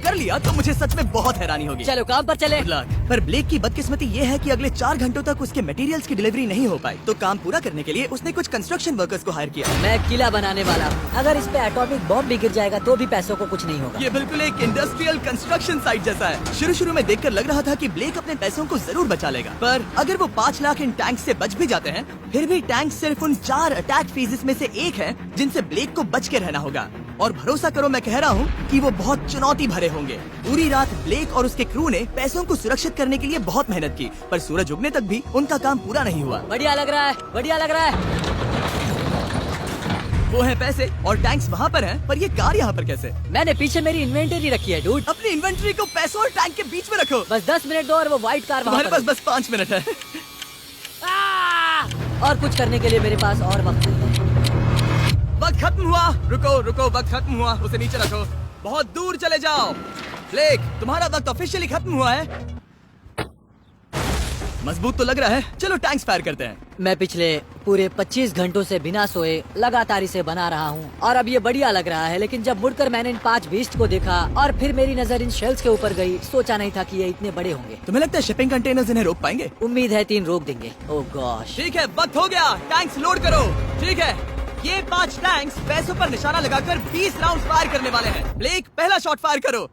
कर लिया तो मुझे सच में बहुत हैरानी होगी। चलो काम पर चले। पर ब्लेक की बदकिस्मती ये है कि अगले 4 घंटों तक उसके मटेरियल्स की डिलीवरी नहीं हो पाई, तो काम पूरा करने के लिए उसने कुछ कंस्ट्रक्शन वर्कर्स को हायर किया। मैं किला बनाने वाला हूँ, अगर इस पे एटॉमिक बॉम्ब भी गिर जाएगा तो भी पैसों को कुछ नहीं होगा। ये बिल्कुल एक इंडस्ट्रियल कंस्ट्रक्शन साइट जैसा है। शुरू में देखकर लग रहा था कि ब्लेक अपने पैसों को जरूर बचा लेगा, पर अगर वो 5 लाख इन टैंक से बच भी जाते हैं, फिर भी टैंक सिर्फ उन 4 अटैक फेजेस में से एक है जिनसे ब्लेक को बच के रहना होगा। और भरोसा करो, मैं कह रहा हूँ कि वो बहुत चुनौती भरे होंगे। पूरी रात ब्लेक और उसके क्रू ने पैसों को सुरक्षित करने के लिए बहुत मेहनत की, पर सूरज उगने तक भी उनका काम पूरा नहीं हुआ। बढ़िया लग रहा है, बढ़िया लग रहा है। वो है पैसे और टैंक्स वहाँ पर हैं, पर ये कार यहाँ पर कैसे? मैंने पीछे मेरी इन्वेंटरी रखी है डूड। अपनी इन्वेंटरी को पैसों और टैंक के बीच में रखो। बस 10 मिनट दो और वो व्हाइट कार वहाँ तुम्हारे पर पास बस 5 मिनट है। और कुछ करने के लिए मेरे पास और वक्त नहीं है। वक्त खत्म हुआ। रुको, वक्त खत्म हुआ। उसे नीचे रखो, बहुत दूर चले जाओ। ब्लेक, तुम्हारा वक्त ऑफिशियली खत्म हुआ है। मजबूत तो लग रहा है। चलो टैंक्स फायर करते हैं। मैं पिछले पूरे 25 घंटों से बिना सोए लगातार इसे बना रहा हूँ और अब ये बढ़िया लग रहा है, लेकिन जब मुड़कर मैंने इन 5 बीस्ट को देखा और फिर मेरी नजर इन शेल्स के ऊपर गई, सोचा नहीं था कि ये इतने बड़े होंगे। तुम्हें लगता है शिपिंग कंटेनर्स इन्हें रोक पाएंगे? उम्मीद है 3 रोक देंगे। ओह गॉश। ठीक है, वक्त हो गया। टैंक्स लोड करो। ठीक है, ये 5 टैंक्स पैसों पर निशाना लगाकर 20 राउंड फायर करने वाले हैं। ब्लेक, पहला शॉट फायर करो।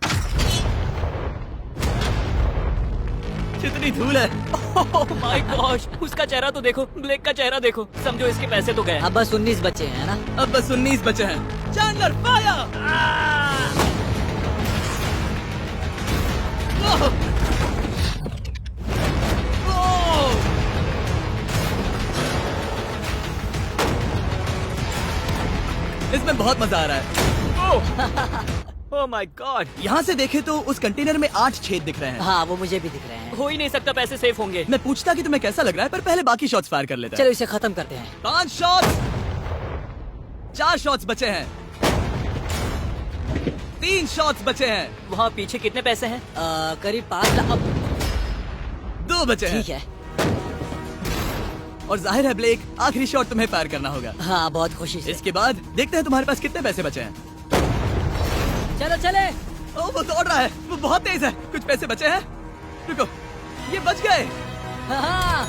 कितनी धूल है। ओह माय गॉश, उसका चेहरा तो देखो, ब्लेक का चेहरा देखो। समझो इसके पैसे तो गए। अब बस 19 बचे हैं ना? अब बस 19 बचे हैं। Chandler fire. इसमें बहुत मजा आ रहा है। ओह माय गॉड। यहाँ से देखे तो उस कंटेनर में 8 छेद दिख रहे हैं। हाँ, वो मुझे भी दिख रहे हैं। हो ही नहीं सकता पैसे सेफ होंगे। मैं पूछता कि तुम्हें कैसा लग रहा है, पर पहले बाकी शॉट्स फायर कर लेते हैं। चलो इसे खत्म करते हैं। 5 शॉट्स, 4 शॉट्स बचे हैं, 3 शॉट्स बचे हैं, वहाँ पीछे कितने पैसे हैं? करीब 5 लाख। 2 बचे हैं। ठीक है। और जाहिर है ब्लेक, आखिरी शॉट तुम्हें फायर करना होगा। हाँ, बहुत खुशी से। इसके बाद देखते हैं तुम्हारे पास कितने पैसे बचे हैं। चलो चले। ओ, वो दौड़ रहा है, वो बहुत तेज है। कुछ पैसे बचे हैं। रुको, ये बच गए। हाँ,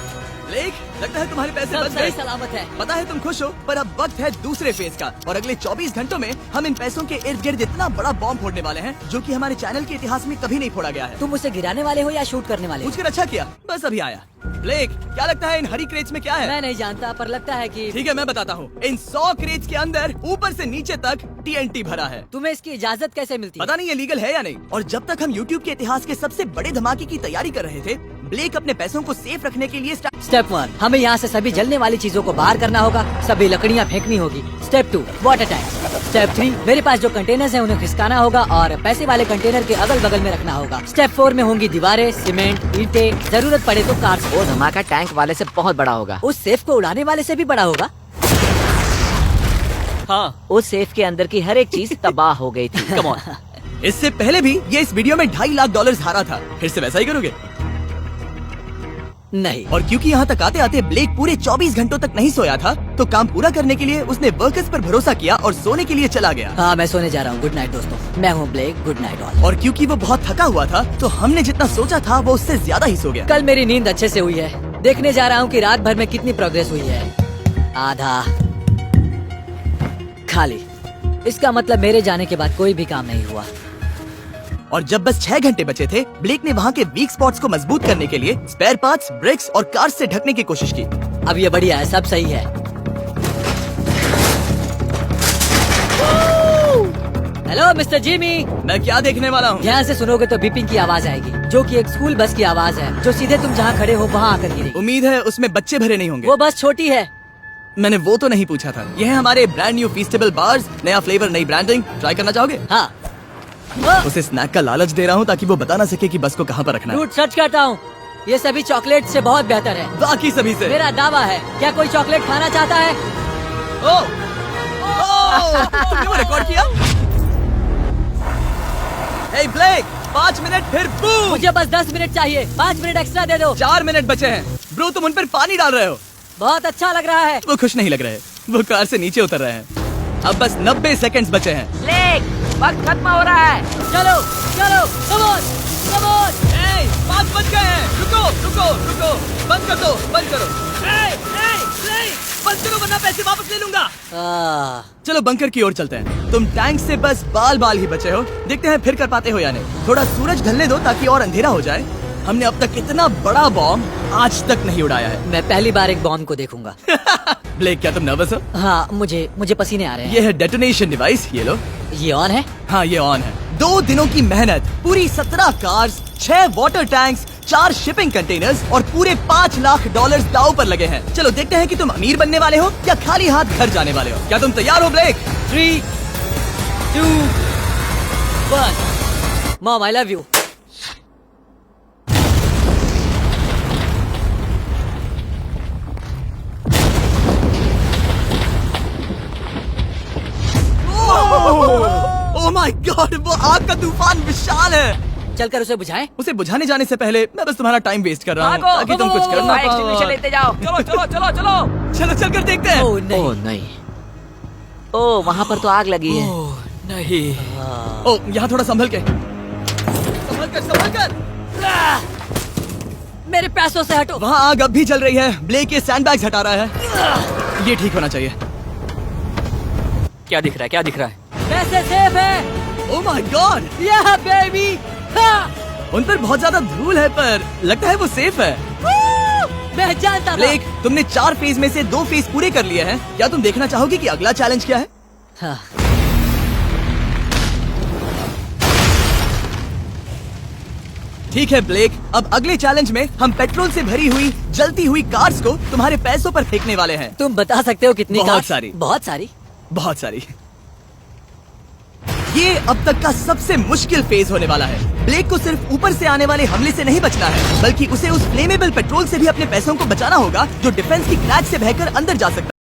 ब्लेक, लगता है तुम्हारे पैसे सब बच सही गए। सलामत है। पता है तुम खुश हो, पर अब वक्त है दूसरे फेज का, और अगले 24 घंटों में हम इन पैसों के इर्द गिर्द इतना बड़ा बॉम्ब फोड़ने वाले हैं जो कि हमारे चैनल के इतिहास में कभी नहीं फोड़ा गया है। तुम उसे गिराने वाले हो या शूट करने वाले हो? पूछकर अच्छा किया, बस अभी आया। ब्लेक, क्या लगता है इन हरी क्रेट्स में क्या है? मैं नहीं जानता, पर लगता है कि ठीक है, मैं बताता हूँ। इन 100 क्रेट्स के अंदर ऊपर से नीचे तक TNT भरा है। तुम्हें इसकी इजाजत कैसे मिलती है? पता नहीं ये लीगल है या नहीं। और जब तक हम YouTube के इतिहास के सबसे बड़े धमाके की तैयारी कर रहे थे, ब्लेक अपने पैसों को सेफ रखने के लिए स्टेप 1, हमें यहाँ से सभी जलने वाली चीजों को बाहर करना होगा, सभी लकड़ियाँ फेंकनी होगी। Step 2, water tank. स्टेप 3, मेरे पास जो कंटेनर्स हैं उन्हें खिसकाना होगा और पैसे वाले कंटेनर के अगल बगल में रखना होगा। स्टेप 4 में होंगी दीवारें, सीमेंट, ईंटें, जरूरत पड़े तो कार्स। वो धमाका टैंक वाले से बहुत बड़ा होगा। उस सेफ को उड़ाने वाले से भी बड़ा होगा। हाँ, उस सेफ के अंदर की हर एक चीज तबाह हो गई थी। Come on. इससे पहले भी ये इस वीडियो में $2.5 लाख हारा था। फिर से वैसा ही करोगे? नहीं। और क्योंकि यहाँ तक आते आते ब्लेक पूरे 24 घंटों तक नहीं सोया था, तो काम पूरा करने के लिए उसने वर्कर्स पर भरोसा किया और सोने के लिए चला गया। हाँ, मैं सोने जा रहा हूँ। गुड नाइट दोस्तों, मैं हूँ ब्लेक। Good night all. और क्योंकि वो बहुत थका हुआ था, तो हमने जितना सोचा था वो उससे ज्यादा ही सो गया। कल मेरी नींद अच्छे से हुई है। देखने जा रहा हूँ कि रात भर में कितनी प्रोग्रेस हुई है। आधा खाली। इसका मतलब मेरे जाने के बाद कोई भी काम नहीं हुआ। और जब बस 6 घंटे बचे थे, ब्लेक ने वहाँ के वीक स्पॉट्स को मजबूत करने के लिए स्पेयर पार्ट्स, ब्रिक्स और कार्स से ढकने की कोशिश की। अब ये बढ़िया है, सब सही है। Hello mister Jimmy. मैं क्या देखने वाला हूँ? ध्यान से सुनोगे तो बीपिंग की आवाज आएगी, जो कि एक स्कूल बस की आवाज है, जो सीधे तुम जहाँ खड़े हो वहाँ आकर गिरेगी। उम्मीद है उसमें बच्चे भरे नहीं होंगे। वो बस छोटी है। मैंने वो तो नहीं पूछा था। यह है हमारे ब्रांड न्यू फीस्टेबल बार्स, नया फ्लेवर, नई ब्रांडिंग। ट्राई करना चाहोगे? हाँ। उसे स्नैक का लालच दे रहा हूँ ताकि वो बता ना सके कि बस को कहाँ पर रखना है। झूठ सच करता हूँ, ये सभी चॉकलेट से बहुत बेहतर है। बाकी सभी से। मेरा दावा है। क्या कोई चॉकलेट खाना चाहता है? तुमने वो रिकॉर्ड किया? हे ब्लेक, 5 मिनट फिर बूम। मुझे बस 10 मिनट चाहिए। 5 मिनट एक्स्ट्रा दे दो। 4 मिनट बचे हैं। ब्रो, तुम उन पर पानी डाल रहे हो। बहुत अच्छा लग रहा है। वो खुश नहीं लग रहे। वो कार से नीचे उतर रहे हैं। अब बस 90 सेकंड्स बचे हैं। ब्लेक, वक्त खत्म हो रहा है। चलो चलो। रुको, बंद कर दो, बंद करो। बंद करो वरना पैसे वापस ले लूंगा। चलो बंकर की ओर चलते हैं। तुम टैंक से बस बाल बाल ही बचे हो, देखते हैं फिर कर पाते हो या नहीं। थोड़ा सूरज ढलने दो ताकि और अंधेरा हो जाए। हमने अब तक इतना बड़ा बॉम्ब आज तक नहीं उड़ाया है। मैं पहली बार एक बॉम्ब को देखूंगा। ब्लेक, क्या तुम नर्वस हो? हाँ, मुझे पसीने आ रहे हैं। ये है डेटोनेशन डिवाइस, ये लो। ये ऑन है? हाँ, ये ऑन है। 2 दिनों की मेहनत, पूरी 17 cars, 6 water tanks, 4 shipping containers और पूरे $5 लाख दाव पर लगे हैं। चलो देखते हैं कि तुम अमीर बनने वाले हो या खाली हाथ घर जाने वाले हो। क्या तुम तैयार हो Blake? 3, 2, 1। Mom, I love you. Oh my God, वो आग का तूफान विशाल है। चलकर उसे बुझाएं। उसे बुझाने जाने से पहले मैं बस तुम्हारा टाइम वेस्ट कर रहा हूँ भागो, ताकि तुम कुछ कर ना फायर एक्सटिंग्विशर पाओ। लेते जाओ। चलो चलो चलो चलो। चलो चलकर देखते हैं। ओह नहीं। ओह नहीं, ओह वहाँ पर तो आग लगी है। ओह नहीं। ओह, यहाँ थोड़ा संभल के, संभल कर, संभल कर। मेरे पैसों से हटो। वहाँ आग अब भी चल रही है। ब्लेक ये सैंडबैग्स हटा रहा है। ये ठीक होना चाहिए। क्या दिख रहा है, क्या दिख रहा है? पैसे सेफ है। ओह माय गॉड, Yeah, baby! उन पर बहुत ज्यादा धूल है पर लगता है वो सेफ है। मैं जानता था। ब्लेक, तुमने 4 फेज में से 2 फेज पूरे कर लिए हैं। क्या तुम देखना चाहोगे कि अगला चैलेंज क्या है? हाँ। ठीक है ब्लेक, अब अगले चैलेंज में हम पेट्रोल से भरी हुई जलती हुई कार्स को तुम्हारे पैसों पर फेंकने वाले हैं। तुम बता सकते हो कितनी? बहुत कार्स? सारी। बहुत सारी। बहुत सारी। ये अब तक का सबसे मुश्किल फेज होने वाला है। ब्लेक को सिर्फ ऊपर से आने वाले हमले से नहीं बचना है, बल्कि उसे उस फ्लेमेबल पेट्रोल से भी अपने पैसों को बचाना होगा जो डिफेंस की क्रैक से बहकर अंदर जा सकता है।